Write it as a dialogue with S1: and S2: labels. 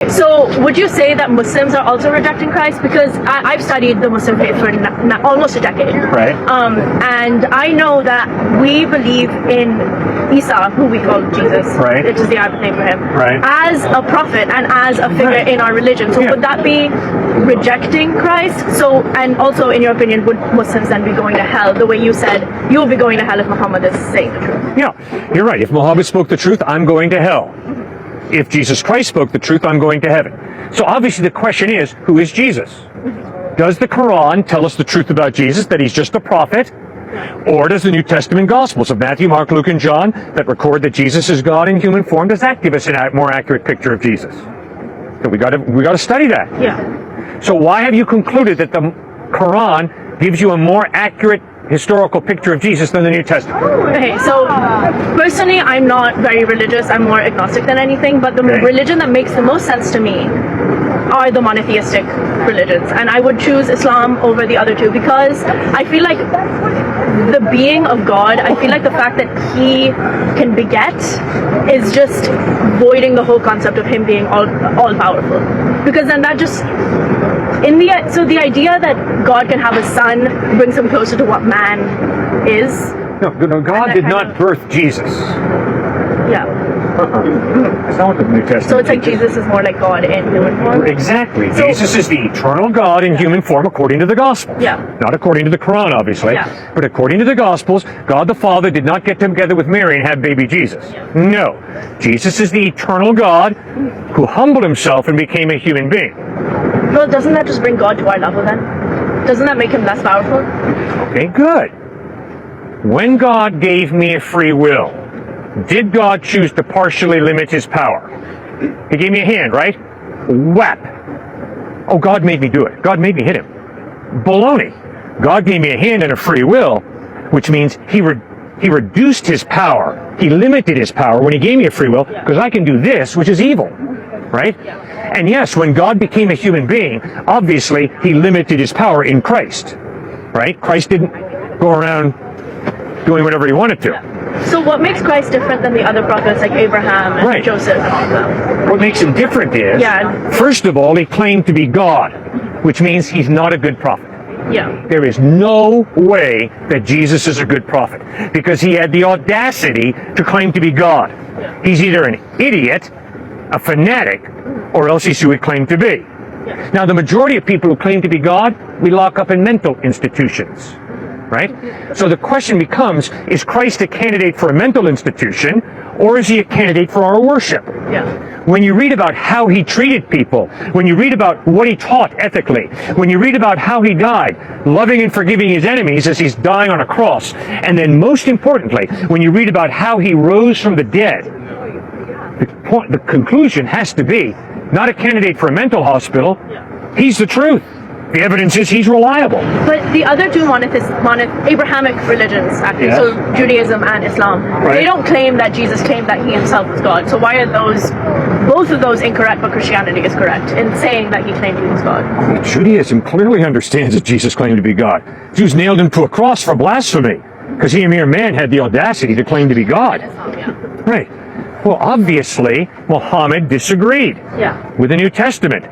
S1: So would you say that Muslims are also rejecting Christ? Because I've studied the Muslim faith for almost a decade.
S2: Right.
S1: And I know that we believe in Isa, who we call Jesus,
S2: right,
S1: which is the Arabic name for him,
S2: right,
S1: as a prophet and as a figure in our religion. So would that be rejecting Christ? So, and also, in your opinion, would Muslims then be going to hell the way you said you'll be going to hell if Muhammad is saying the truth?
S2: Yeah, you're right. If Muhammad spoke the truth, I'm going to hell. If Jesus Christ spoke the truth, I'm going to heaven. So obviously the question is, who is Jesus? Does the Quran tell us the truth about Jesus, that he's just a prophet? Or does the New Testament Gospels of Matthew, Mark, Luke, and John that record that Jesus is God in human form, does that give us a more accurate picture of Jesus? So we got to study that.
S1: Yeah.
S2: So why have you concluded that the Quran gives you a more accurate historical picture of Jesus than the New Testament?
S1: Okay, so personally, I'm not very religious. I'm more agnostic than anything. But the religion that makes the most sense to me are the monotheistic religions, and I would choose Islam over the other two because I feel like the being of God, I feel like the fact that he can beget is just voiding the whole concept of him being all powerful, because then that just so the idea that God can have a son brings him closer to what man is.
S2: No, God did not birth Jesus.
S1: Yeah.
S2: That's not what the New Testament
S1: So it's like Jesus is more like God in human form?
S2: Exactly. So, Jesus is the eternal God in human form according to the Gospels.
S1: Yeah.
S2: Not according to the Quran, obviously.
S1: Yeah.
S2: But according to the Gospels, God the Father did not get together with Mary and have baby Jesus.
S1: Yeah.
S2: No. Jesus is the eternal God who humbled himself and became a human being.
S1: Well, doesn't that just bring God to our level then? Doesn't that make him less powerful?
S2: Okay, good. When God gave me a free will, did God choose to partially limit his power? He gave me a hand, right? Whap. Oh, God made me do it. God made me hit him. Baloney. God gave me a hand and a free will, which means he reduced his power. He limited his power when he gave me a free will, because I can do this, which is evil, right? And yes, when God became a human being, obviously he limited his power in Christ, right? Christ didn't go around doing whatever he wanted to.
S1: So what makes Christ different than the other prophets like Abraham and Joseph and all of them?
S2: What makes him different is, first of all, he claimed to be God, which means he's not a good prophet.
S1: Yeah.
S2: There is no way that Jesus is a good prophet, because he had the audacity to claim to be God.
S1: Yeah.
S2: He's either an idiot, a fanatic, or else he's who he claimed to be.
S1: Yeah.
S2: Now, the majority of people who claim to be God, we lock up in mental institutions. Right? So the question becomes, is Christ a candidate for a mental institution, or is he a candidate for our worship?
S1: Yeah.
S2: When you read about how he treated people, when you read about what he taught ethically, when you read about how he died, loving and forgiving his enemies as he's dying on a cross, and then most importantly, when you read about how he rose from the dead, the conclusion has to be, not a candidate for a mental hospital, he's the truth. The evidence is he's reliable.
S1: But the other two Abrahamic religions, actually, so Judaism and Islam, they don't claim that Jesus claimed that he himself was God. So why are both of those incorrect, but Christianity is correct in saying that he claimed he was God?
S2: Judaism clearly understands that Jesus claimed to be God. Jews nailed him to a cross for blasphemy, because he, a mere man, had the audacity to claim to be God. Right. Well, obviously, Muhammad disagreed with the New Testament.